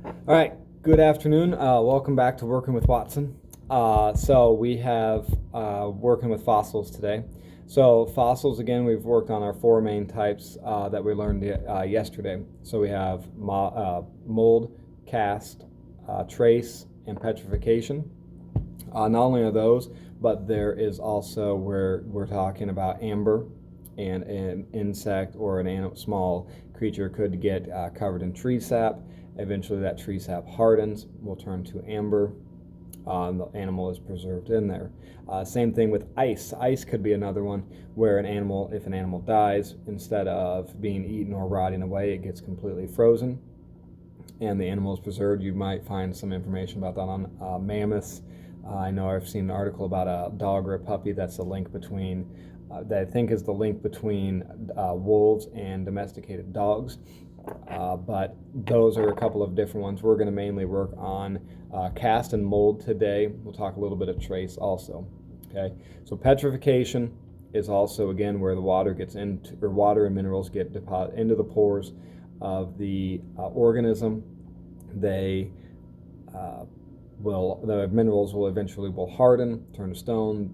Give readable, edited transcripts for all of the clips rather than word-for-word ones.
All right, good afternoon. Welcome back to Working with Watson. So we have working with fossils today. So fossils, again, we've worked on our four main types that we learned yesterday. So we have mold, cast, trace, and petrification. Not only are those, but there is also where we're talking about amber, and an insect or small creature could get covered in tree sap. Eventually that tree sap hardens, will turn to amber. The animal is preserved in there. Same thing with ice. Ice could be another one where if an animal dies, instead of being eaten or rotting away, it gets completely frozen and the animal is preserved. You might find some information about that on mammoths. I know I've seen an article about a dog or a puppy that's a link between that I think is the link between wolves and domesticated dogs. But those are a couple of different ones. We're going to mainly work on cast and mold today. We'll talk a little bit of trace also. Okay, so petrification is also, again, where the water gets into, or water and minerals get deposited into the pores of the organism. The minerals will eventually harden, turn to stone,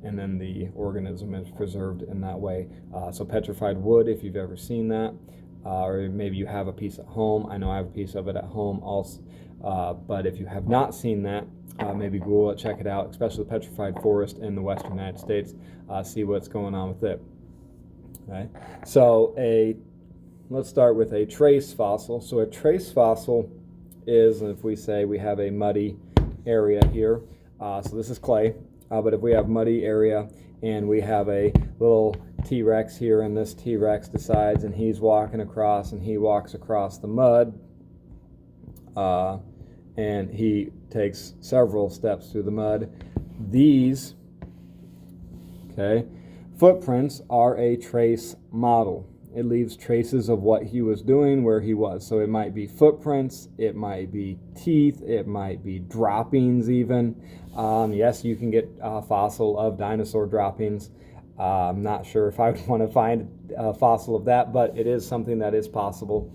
and then the organism is preserved in that way. So petrified wood, if you've ever seen that, or maybe you have a piece at home. I know I have a piece of it at home also. But if you have not seen that, maybe Google it, check it out, especially the petrified forest in the western United States. See what's going on with it. Okay. So let's start with a trace fossil. So a trace fossil is, if we say we have a muddy area here, so this is clay, but if we have muddy area and we have a little T-Rex here, and this T-Rex decides, and he's walking across, and he walks across the mud, and he takes several steps through the mud. These, footprints are a trace model. It leaves traces of what he was doing, where he was. So it might be footprints, it might be teeth, it might be droppings even. Yes, you can get a fossil of dinosaur droppings. I'm not sure if I would want to find a fossil of that, but it is something that is possible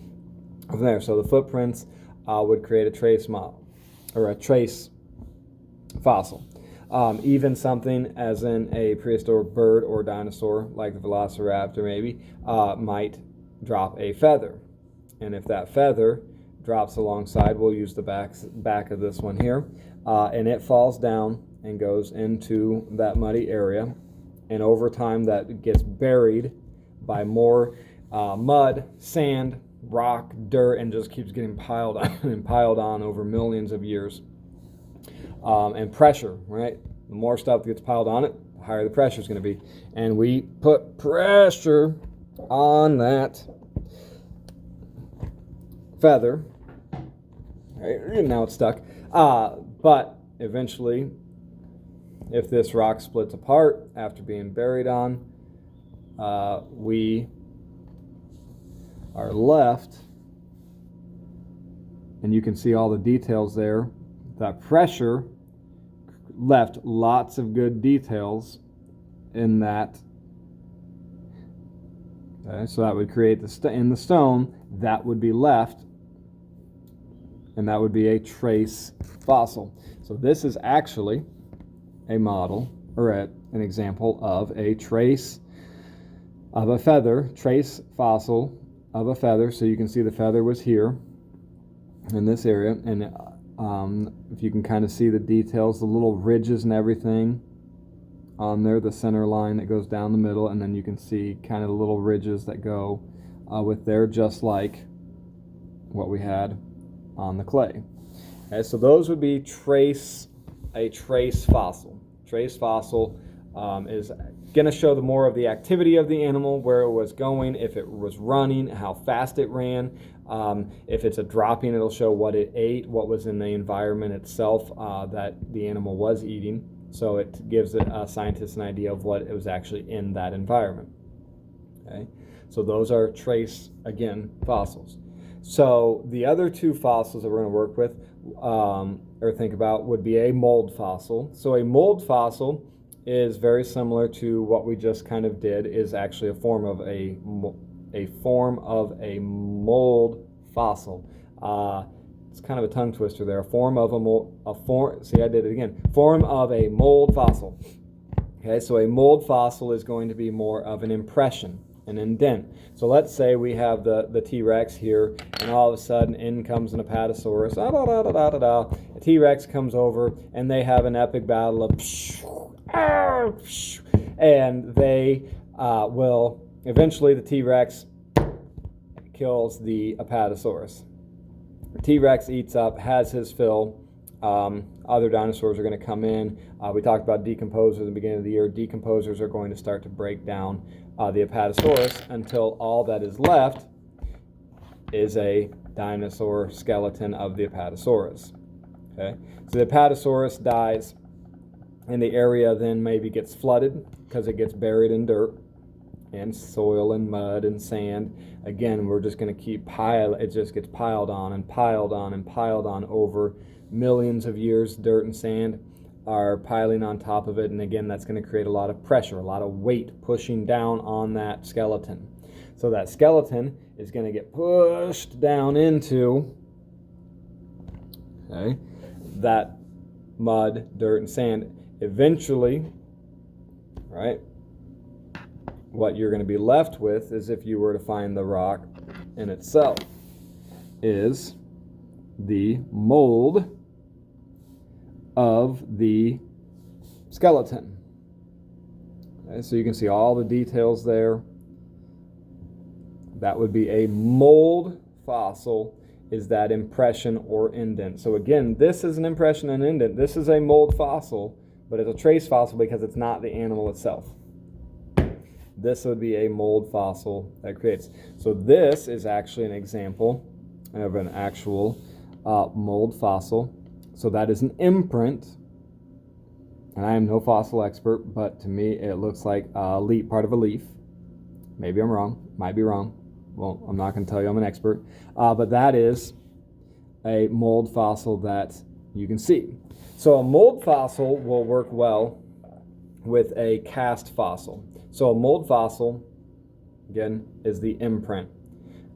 from there. So the footprints would create a trace model, or a trace fossil. Even something as in a prehistoric bird or dinosaur, like the velociraptor maybe, might drop a feather. And if that feather drops alongside, we'll use the back of this one here, and it falls down and goes into that muddy area. And over time that gets buried by more mud, sand, rock, dirt, and just keeps getting piled on and piled on over millions of years. And pressure, right? The more stuff that gets piled on it, the higher the pressure is going to be. And we put pressure on that feather. Right? Now it's stuck. But eventually, if this rock splits apart after being buried on, we are left, and you can see all the details there. That pressure left lots of good details in that. Okay, so that would create in the stone, that would be left, and that would be a trace fossil. So this is actually a model, or an example of a trace of a feather, trace fossil of a feather. So you can see the feather was here in this area, and if you can kind of see the details, the little ridges and everything on there, the center line that goes down the middle, and then you can see kind of the little ridges that go with there, just like what we had on the clay. Okay, so those would be a trace fossil. Trace fossil is going to show the more of the activity of the animal, where it was going, if it was running, how fast it ran. If it's a dropping, it'll show what it ate, what was in the environment itself that the animal was eating. So it gives scientists an idea of what it was actually in that environment. Okay, so those are trace, again, fossils. So the other two fossils that we're going to work with or think about would be a mold fossil. So a mold fossil is very similar to what we just kind of did, is actually a form of a mold fossil. it's kind of a tongue twister there. Form of see, I did it again. Form of a mold fossil. Okay, so a mold fossil is going to be more of an impression, an indent. So let's say we have the T-Rex here, and all of a sudden in comes an Apatosaurus. The T-Rex comes over, and they have an epic battle of and they will eventually the T-Rex kills the Apatosaurus. The T-Rex eats up, has his fill. Other dinosaurs are going to come in. We talked about decomposers at the beginning of the year. Decomposers are going to start to break down the Apatosaurus until all that is left is a dinosaur skeleton of the Apatosaurus. Okay, so the Apatosaurus dies, and the area then maybe gets flooded because it gets buried in dirt and soil and mud and sand. Again, we're just going to keep it just gets piled on and piled on and piled on over millions of years. Dirt and sand are piling on top of it, and again, that's going to create a lot of pressure, a lot of weight pushing down on that skeleton. So that skeleton is going to get pushed down into that mud, dirt, and sand. Eventually, right, what you're going to be left with is, if you were to find the rock in itself, is the mold of the skeleton. Okay, so you can see all the details there. That would be a mold fossil, is that impression or indent. So again, this is an impression and indent. This is a mold fossil, but it's a trace fossil because it's not the animal itself. This would be a mold fossil that creates. So this is actually an example of an actual mold fossil. So that is an imprint, and I am no fossil expert, but to me it looks like a leaf, part of a leaf. Maybe I'm wrong, might be wrong. Well, I'm not going to tell you I'm an expert, but that is a mold fossil that you can see. So a mold fossil will work well with a cast fossil. So a mold fossil, again, is the imprint.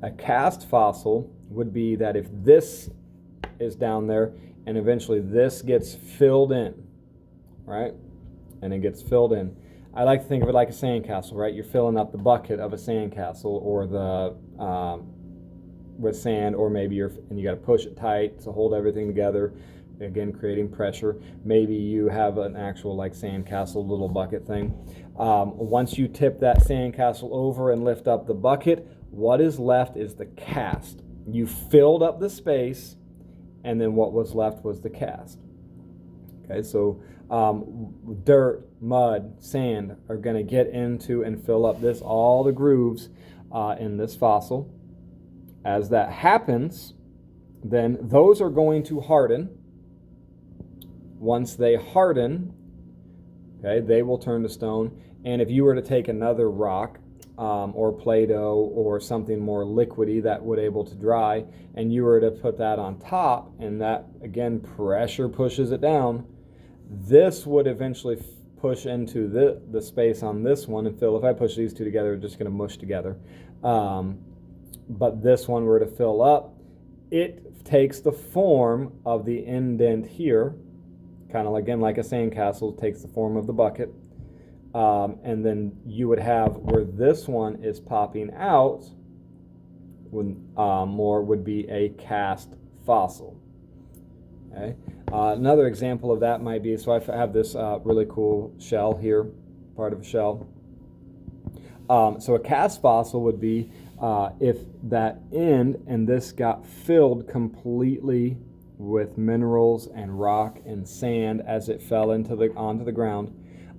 A cast fossil would be that if this is down there, and eventually this gets filled in, right? And it gets filled in. I like to think of it like a sandcastle, right? You're filling up the bucket of a sandcastle, or with sand, or maybe you got to push it tight to hold everything together. Again, creating pressure. Maybe you have an actual like sandcastle little bucket thing. Once you tip that sandcastle over and lift up the bucket, what is left is the cast. You filled up the space, and then what was left was the cast. Okay, so dirt, mud, sand are going to get into and fill up all the grooves in this fossil. As that happens, then those are going to harden. Once they harden, okay, they will turn to stone. And if you were to take another rock or Play-Doh or something more liquidy that would able to dry, and you were to put that on top, and that, again, pressure pushes it down, this would eventually push into the space on this one and fill. If I push these two together, it's just going to mush together. But this one were to fill up, it takes the form of the indent here, kind of again like a sandcastle, takes the form of the bucket. And then you would have where this one is popping out, more would be a cast fossil. Okay. Another example of that might be, so I have this really cool shell here, part of a shell. So a cast fossil would be if that end and this got filled completely with minerals and rock and sand as it fell onto the ground,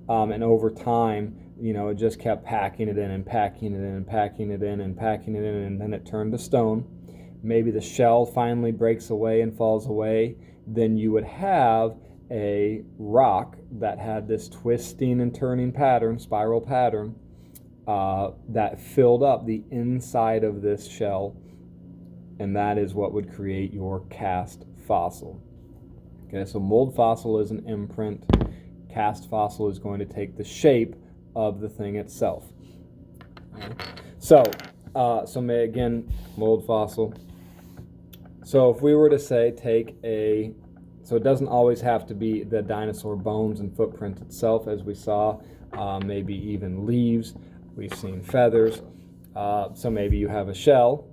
and over time, it just kept packing it in and packing it in and packing it in and packing it in, and then it turned to stone. Maybe the shell finally breaks away and falls away. Then you would have a rock that had this twisting and turning pattern, spiral pattern, that filled up the inside of this shell, and that is what would create your cast fossil. Okay, so mold fossil is an imprint. Cast fossil is going to take the shape of the thing itself. Okay. So again, mold fossil, So if we were to say so it doesn't always have to be the dinosaur bones and footprint itself, as we saw, maybe even leaves. We've seen feathers. So maybe you have a shell,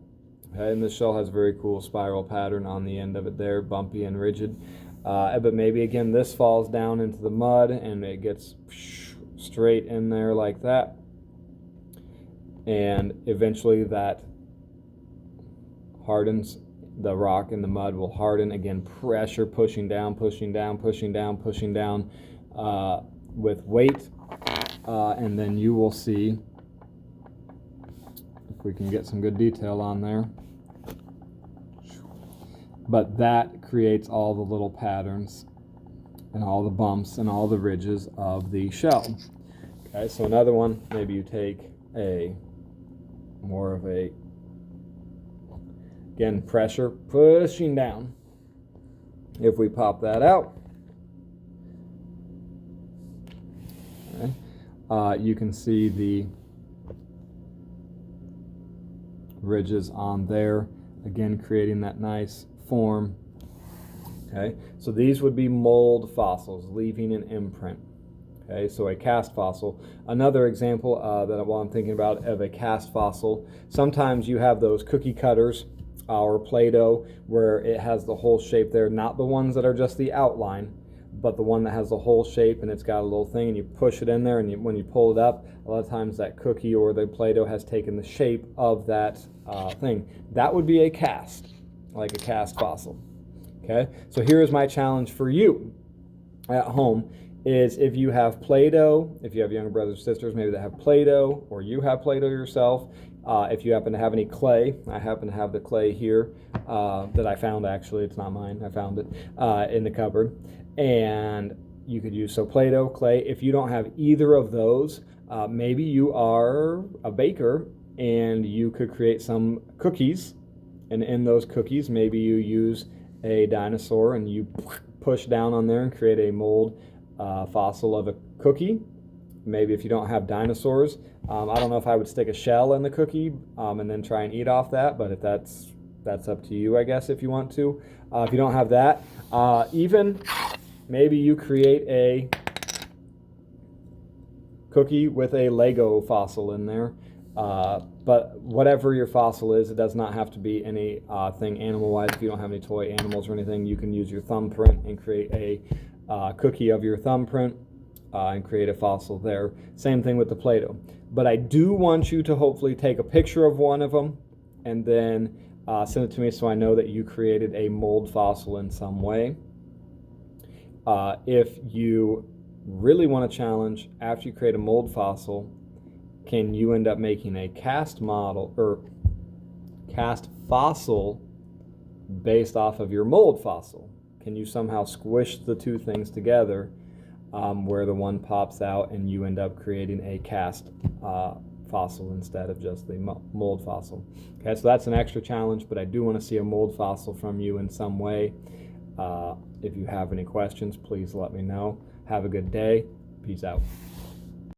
okay, and the shell has a very cool spiral pattern on the end of it there, bumpy and rigid. But maybe again this falls down into the mud and it gets straight in there like that. And eventually that hardens. The rock and the mud will harden. Again, pressure pushing down, pushing down, pushing down, pushing down with weight. And then you will see, if we can get some good detail on there, but that creates all the little patterns and all the bumps and all the ridges of the shell. Okay, so another one, maybe you take more of a, again, pressure pushing down. If we pop that out, okay, you can see the ridges on there, again creating that nice form. Okay, so these would be mold fossils, leaving an imprint. Okay, so a cast fossil. Another example while I'm thinking about of a cast fossil, sometimes you have those cookie cutters or Play-Doh where it has the whole shape there, not the ones that are just the outline, but the one that has the whole shape and it's got a little thing and you push it in there, and when you pull it up, a lot of times that cookie or the Play-Doh has taken the shape of that thing. That would be a cast, like a cast fossil. Okay, so here's my challenge for you at home is if you have Play-Doh, if you have younger brothers or sisters maybe that have Play-Doh, or you have Play-Doh yourself, if you happen to have any clay, I happen to have the clay here that I found, actually, it's not mine, I found it in the cupboard, and you could use Play-Doh, clay. If you don't have either of those, maybe you are a baker and you could create some cookies, and in those cookies maybe you use a dinosaur and you push down on there and create a mold fossil of a cookie. Maybe if you don't have dinosaurs, I don't know if I would stick a shell in the cookie and then try and eat off that, but if that's up to you, I guess, if you want to. If you don't have that, even maybe you create a cookie with a Lego fossil in there. But whatever your fossil is, it does not have to be any thing animal-wise. If you don't have any toy animals or anything, you can use your thumbprint and create a cookie of your thumbprint and create a fossil there. Same thing with the Play-Doh. But I do want you to hopefully take a picture of one of them and then send it to me so I know that you created a mold fossil in some way. If you really want to challenge, after you create a mold fossil, can you end up making a cast model or cast fossil based off of your mold fossil? Can you somehow squish the two things together where the one pops out and you end up creating a cast fossil instead of just the mold fossil? Okay, so that's an extra challenge, but I do want to see a mold fossil from you in some way. If you have any questions, please let me know. Have a good day. Peace out.